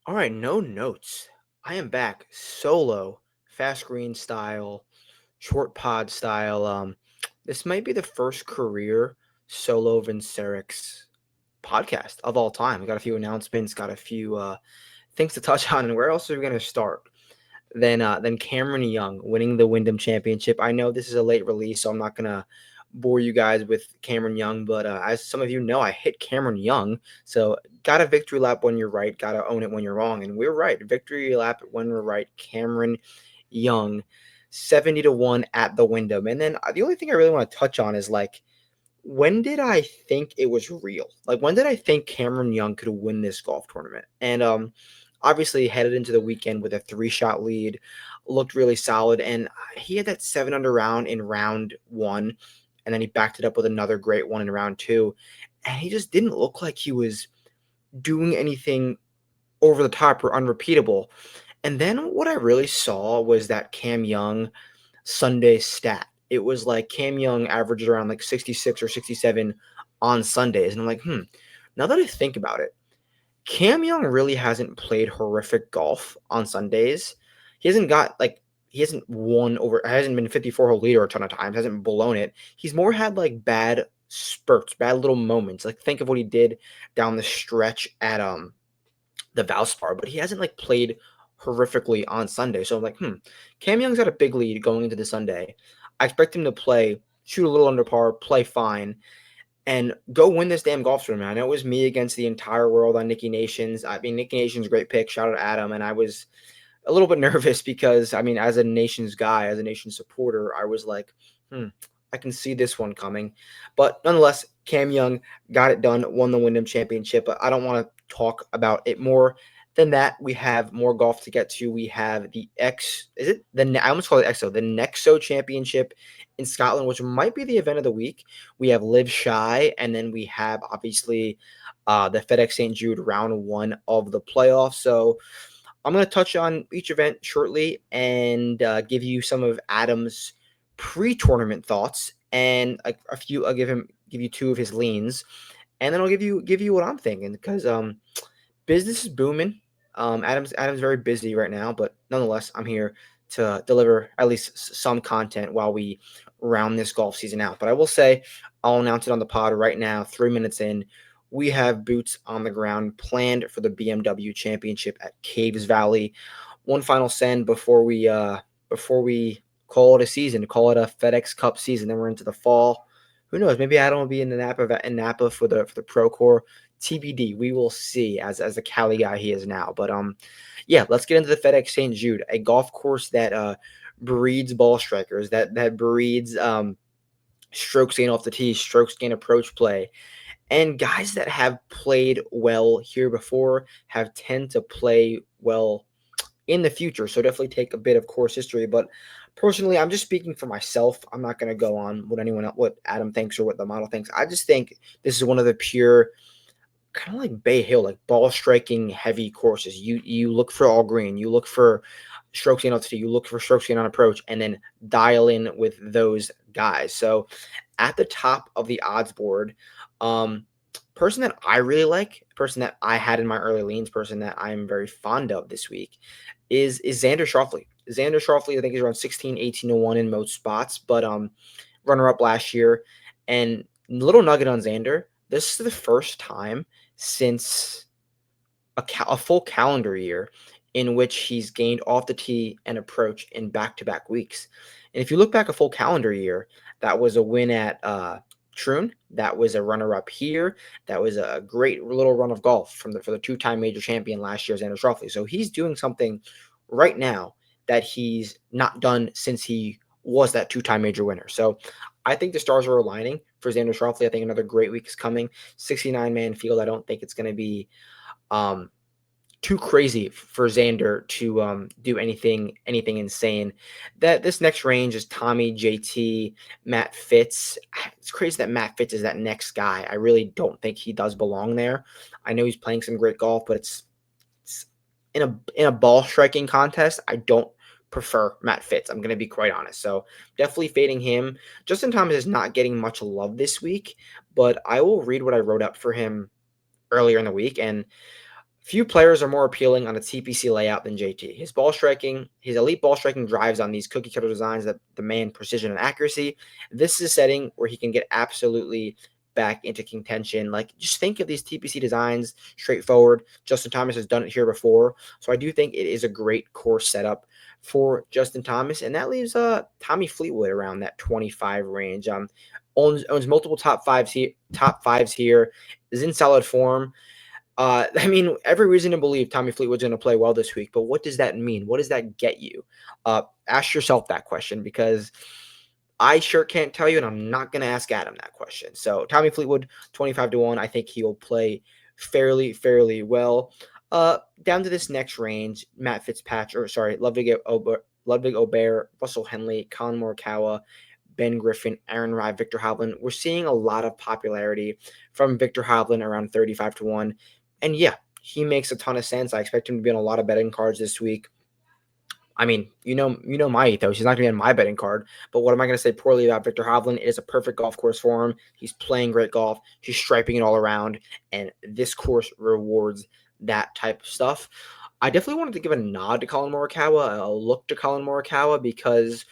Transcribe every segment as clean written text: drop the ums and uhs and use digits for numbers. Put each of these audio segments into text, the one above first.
All right, no notes. I am back solo, fast green style, short pod style. This might be the first career solo Vincerix podcast of all time. Got a few announcements, got a few things to touch on, and where else are we gonna start? Than Cameron Young winning the Wyndham Championship. I know this is a late release, so I'm not gonna bore you guys with Cameron Young, but as some of you know, I hit Cameron Young. So got a victory lap when you're right, got to own it when you're wrong, and we're right. Victory lap when we're right. Cameron Young, 70-1 at the Wyndham, and then the only thing I really want to touch on is like, when did I think it was real? Like, when did I think Cameron Young could win this golf tournament? And obviously headed into the weekend with a 3-shot lead, looked really solid, and he had that 7 under round in round one, and then he backed it up with another great one in round two, and he just didn't look like he was doing anything over the top or unrepeatable. And then what I really saw was that Cam Young Sunday stat. It was like Cam Young averaged around like 66 or 67 on Sundays. And I'm like, now that I think about it, Cam Young really hasn't played horrific golf on Sundays. He hasn't won over, hasn't been 54-hole leader a ton of times, hasn't blown it. He's more had like bad spurts, bad little moments. Like think of what he did down the stretch at the Valspar, but he hasn't like played horrifically on Sunday. So I'm like, Cam Young's got a big lead going into the Sunday. I expect him to play, shoot a little under par, play fine, and go win this damn golf tournament. I know it was me against the entire world on Nicky Nations. I mean, Nicky Nations, great pick. Shout out to Adam. And I was a little bit nervous because, I mean, as a Nations guy, as a Nations supporter, I was like, I can see this one coming. But nonetheless, Cam Young got it done, won the Wyndham Championship. But I don't want to talk about it more than that. We have more golf to get to. We have the I almost call it XO, the Nexo Championship in Scotland, which might be the event of the week. We have LIV Chi, and then we have obviously the FedEx St. Jude round one of the playoffs. So I'm going to touch on each event shortly and give you some of Adam's pre-tournament thoughts, and a few. I'll give you two of his leans, and then I'll give you what I'm thinking because business is booming. Adam's very busy right now, but nonetheless, I'm here to deliver at least some content while we round this golf season out. But I will say, I'll announce it on the pod right now. 3 minutes in, we have boots on the ground planned for the BMW Championship at Caves Valley. One final send before we call it a season, call it a FedEx Cup season. Then we're into the fall. Who knows? Maybe Adam will be in Napa for the Pro Core. TBD. We will see as the Cali guy he is now. But yeah, let's get into the FedEx St. Jude, a golf course that breeds ball strikers, that breeds strokes gain off the tee, strokes gain approach play. And guys that have played well here before have tend to play well in the future. So definitely take a bit of course history. But personally, I'm just speaking for myself. I'm not going to go on what Adam thinks or what the model thinks. I just think this is one of the pure kind of like Bay Hill, like ball striking heavy courses. You look for all green, you look for strokes gain off the tee, you look for strokes gain on approach, and then dial in with those guys. So at the top of the odds board, person that I really like, person that I had in my early leans, person that I'm very fond of this week is Xander Schauffele. Xander Schauffele, I think he's around 16, 18-1 in most spots, but runner up last year. And little nugget on Xander, this is the first time since a full calendar year in which he's gained off the tee and approach in back-to-back weeks. And if you look back a full calendar year, that was a win at Troon. That was a runner-up here. That was a great little run of golf for the two-time major champion last year, Xander Schauffele. So he's doing something right now that he's not done since he was that two-time major winner. So I think the stars are aligning for Xander Schauffele. I think another great week is coming. 69-man field. I don't think it's going to be too crazy for Xander to do anything insane. That this next range is Tommy, JT, Matt Fitz. It's crazy that Matt Fitz is that next guy. I really don't think he does belong there. I know he's playing some great golf, but it's in a ball striking contest. I don't prefer Matt Fitz. I'm going to be quite honest. So definitely fading him. Justin Thomas is not getting much love this week, but I will read what I wrote up for him earlier in the week. And Few players are more appealing on a TPC layout than JT. His elite ball striking drives on these cookie cutter designs that demand precision and accuracy. This is a setting where he can get absolutely back into contention. Like, just think of these TPC designs straightforward. Justin Thomas has done it here before. So I do think it is a great course setup for Justin Thomas. And that leaves Tommy Fleetwood around that 25 range. Owns multiple top fives here, is in solid form. I mean, every reason to believe Tommy Fleetwood's going to play well this week, but what does that mean? What does that get you? Ask yourself that question, because I sure can't tell you, and I'm not going to ask Adam that question. So Tommy Fleetwood, 25-1. I think he will play fairly well. Down to this next range, Matt Fitzpatrick, Ludwig Aubert, Russell Henley, Collin Morikawa, Ben Griffin, Aaron Rai, Victor Hovland. We're seeing a lot of popularity from Victor Hovland around 35-1. And yeah, he makes a ton of sense. I expect him to be on a lot of betting cards this week. I mean, you know my ethos. He's not going to be on my betting card. But what am I going to say poorly about Victor Hovland? It is a perfect golf course for him. He's playing great golf. He's striping it all around. And this course rewards that type of stuff. I definitely wanted to give a nod to Collin Morikawa, a look to Collin Morikawa, because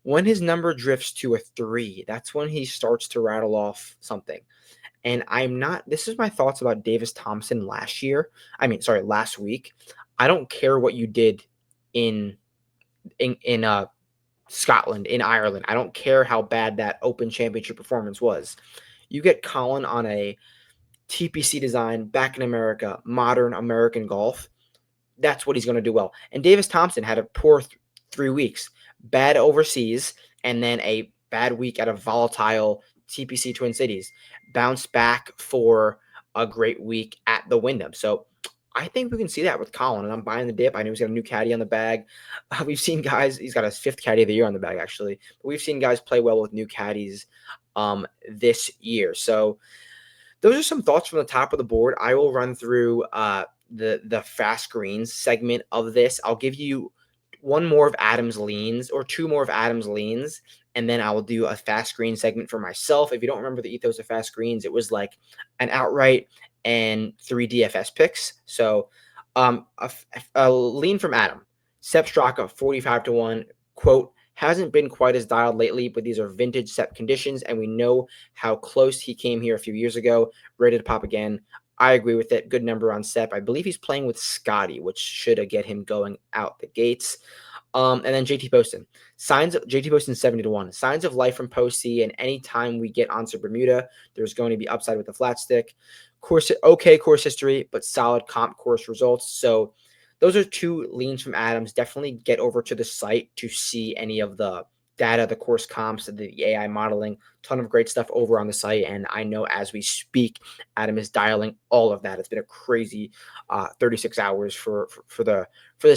when his number drifts to a 3, that's when he starts to rattle off something. And this is my thoughts about Davis Thompson last week. I don't care what you did in Scotland, in Ireland. I don't care how bad that Open Championship performance was. You get Collin on a TPC design back in America, modern American golf. That's what he's going to do well. And Davis Thompson had a poor 3 weeks, bad overseas, and then a bad week at a volatile TPC Twin Cities. Bounce back for a great week at the Wyndham. So I think we can see that with Collin, and I'm buying the dip. I know he's got a new caddy on the bag. We've seen guys, he's got his 5th caddy of the year on the bag, actually. But we've seen guys play well with new caddies this year. So those are some thoughts from the top of the board. I will run through the fast greens segment of this. I'll give you one more of Adam's leans, or 2 more of Adam's leans, and then I will do a fast green segment for myself. If you don't remember the ethos of fast greens, it was like an outright and 3 DFS picks. So a lean from Adam. Sepp Straka, 45-1, quote, hasn't been quite as dialed lately, but these are vintage Sepp conditions, and we know how close he came here a few years ago. Ready to pop again. I agree with it. Good number on Sepp. I believe he's playing with Scotty, which should get him going out the gates. And then JT Poston. JT Poston 70-1. Signs of life from Post C, and anytime we get onto Bermuda, there's going to be upside with the flat stick. Course history, but solid comp course results. So those are 2 leans from Adams. Definitely get over to the site to see any of the data, the course comps, the AI modeling. Ton of great stuff over on the site. And I know as we speak, Adam is dialing all of that. It's been a crazy 36 hours for the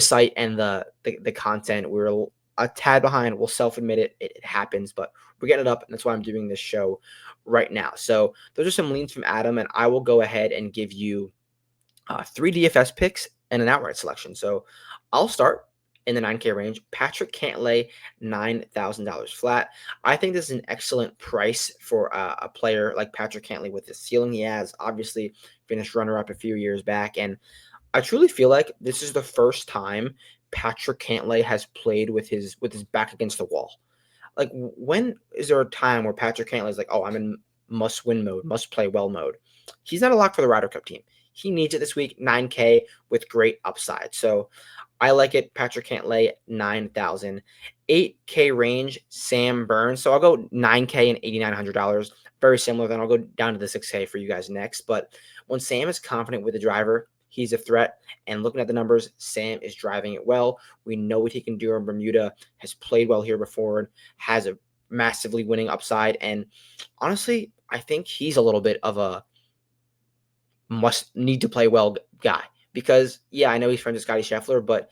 site and the content. We're a tad behind. We'll self-admit it. It happens, but we're getting it up, and that's why I'm doing this show right now. So those are some leans from Adam, and I will go ahead and give you 3 DFS picks and an outright selection. So I'll start in the 9K range. Patrick Cantlay, $9,000 flat. I think this is an excellent price for a player like Patrick Cantlay with the ceiling he has. Obviously, finished runner-up a few years back, and I truly feel like this is the first time Patrick Cantlay has played with his back against the wall. Like, when is there a time where Patrick Cantlay is like, oh, I'm in must-win mode, must-play-well mode? He's not a lock for the Ryder Cup team. He needs it this week, 9K with great upside. So I like it. Patrick Cantlay, 9,000. 8K range, Sam Burns. So I'll go 9K and $8,900. Very similar. Then I'll go down to the 6K for you guys next. But when Sam is confident with the driver, he's a threat. And looking at the numbers, Sam is driving it well. We know what he can do in Bermuda, has played well here before, has a massively winning upside. And honestly, I think he's a little bit of a must need to play well guy, because I know he's friends with Scotty Scheffler, but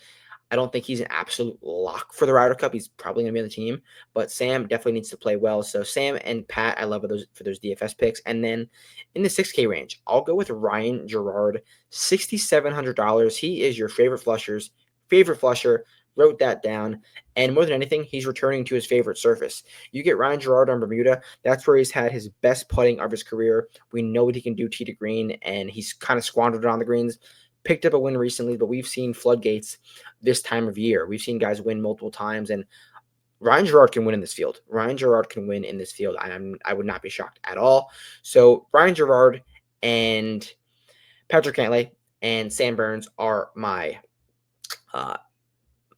I don't think he's an absolute lock for the Ryder Cup. He's probably going to be on the team, but Sam definitely needs to play well. So Sam and Pat, I love those for those DFS picks. And then in the 6K range, I'll go with Ryan Gerard, $6,700. He is your favorite flusher. Wrote that down. And more than anything, he's returning to his favorite surface. You get Ryan Gerard on Bermuda. That's where he's had his best putting of his career. We know what he can do tee to green, and he's kind of squandered it on the greens. picked up a win recently, but we've seen floodgates this time of year. We've seen guys win multiple times, and Ryan Gerard can win in this field. Ryan Gerard can win in this field. I would not be shocked at all. So Ryan Gerard and Patrick Cantlay and Sam Burns are my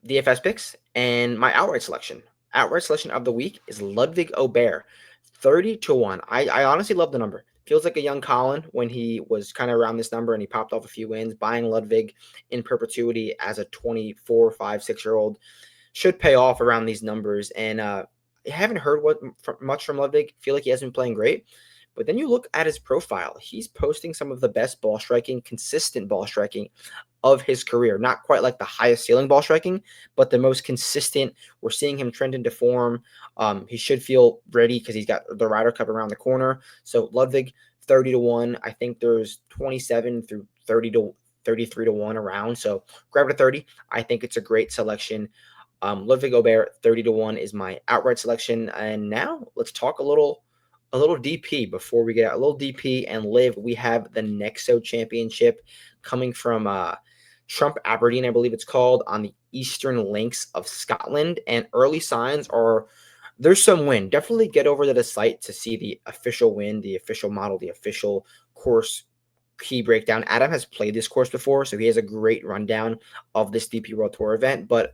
DFS picks, and my outright selection. Outright selection of the week is Ludwig Aubert, 30-1. I honestly love the number. Feels like a young Collin when he was kind of around this number and he popped off a few wins. Buying Ludwig in perpetuity as a 24, 5, 6-year-old should pay off around these numbers. And I haven't heard much from Ludwig. Feel like he hasn't been playing great. But then you look at his profile. He's posting some of the best ball striking, consistent ball striking of his career. Not quite like the highest ceiling ball striking, but the most consistent. We're seeing him trend into form. He should feel ready because he's got the Ryder Cup around the corner. So Ludwig, 30-1. I think there's 27 through 33-1 around. So grab it at 30. I think it's a great selection. Ludwig Aubert, 30-1 is my outright selection. And now let's talk a little DP before we get out. A little DP and LIV. We have the Nexo Championship coming from Trump Aberdeen, I believe it's called, on the Eastern Links of Scotland. And early signs are there's some wind. Definitely get over to the site to see the official wind, the official model, the official course key breakdown. Adam has played this course before, so he has a great rundown of this DP World Tour event. But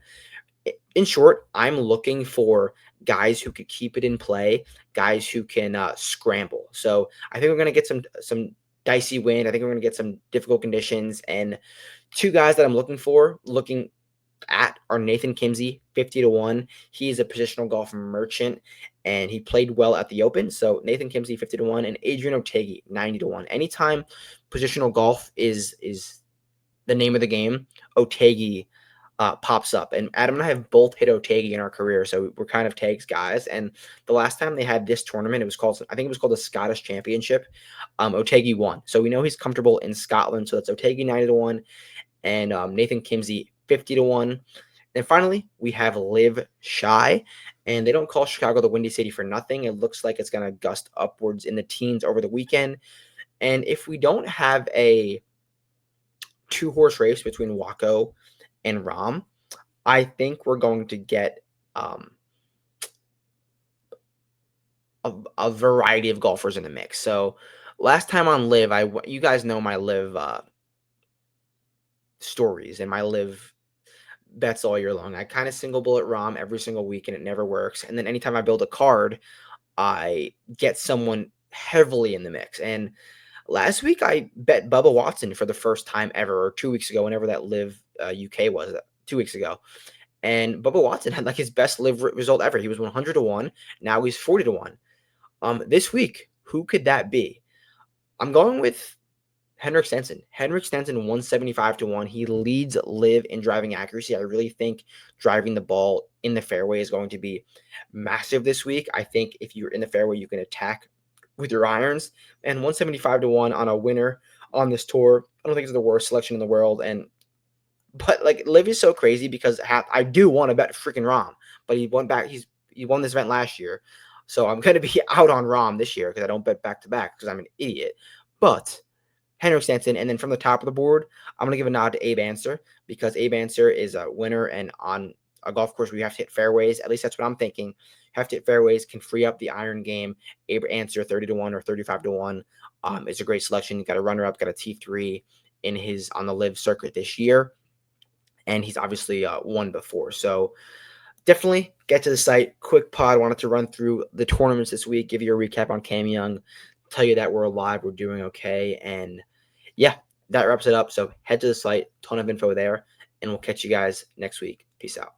in short, I'm looking for guys who could keep it in play, guys who can scramble. So I think we're going to get some dicey wind. I think we're going to get some difficult conditions. And two guys that I'm looking at are Nathan Kimsey, 50-1. He's a positional golf merchant, and he played well at the Open. So Nathan Kimsey, 50-1, and Adrian Otegi, 90-1. Anytime positional golf is the name of the game, Otegi pops up. And Adam and I have both hit Otegi in our career, so we're kind of tags guys. And the last time they had this tournament, I think it was called the Scottish Championship. Otegi won. So we know he's comfortable in Scotland. So that's Otegi, 90-1, and Nathan Kimsey, 50-1. And finally, we have LIV Chi, and they don't call Chicago the Windy City for nothing. It looks like it's going to gust upwards in the teens over the weekend. And if we don't have a 2-horse race between Waco and Rahm, I think we're going to get a variety of golfers in the mix. So last time on LIV, you guys know my LIV stories and my LIV bets all year long. I kind of single bullet Rahm every single week, and it never works. And then anytime I build a card, I get someone heavily in the mix. And last week, I bet Bubba Watson for the first time ever, or 2 weeks ago, whenever that LIV UK was, 2 weeks ago. And Bubba Watson had like his best LIV result ever. He was 100-1. Now he's 40-1. This week, who could that be? I'm going with Henrik Stenson. Henrik Stenson, 175-1. He leads LIV in driving accuracy. I really think driving the ball in the fairway is going to be massive this week. I think if you're in the fairway, you can attack with your irons. And 175-1 on a winner on this tour, I don't think it's the worst selection in the world. But like LIV is so crazy because I do want to bet freaking Rahm, but he won this event last year. So I'm going to be out on Rahm this year because I don't bet back-to-back because I'm an idiot. But Henrik Stenson, and then from the top of the board, I'm going to give a nod to Abe Ancer because Abe Ancer is a winner, and on a golf course where you have to hit fairways, at least that's what I'm thinking, have to hit fairways, can free up the iron game. Abe Ancer, 30-1 or 35-1. It's a great selection. Got a runner-up, got a T3 on the LIV circuit this year, and he's obviously won before. So definitely get to the site. Quick pod. Wanted to run through the tournaments this week, give you a recap on Cam Young, tell you that we're alive, we're doing okay, and yeah, that wraps it up. So head to the site, ton of info there, and we'll catch you guys next week. Peace out.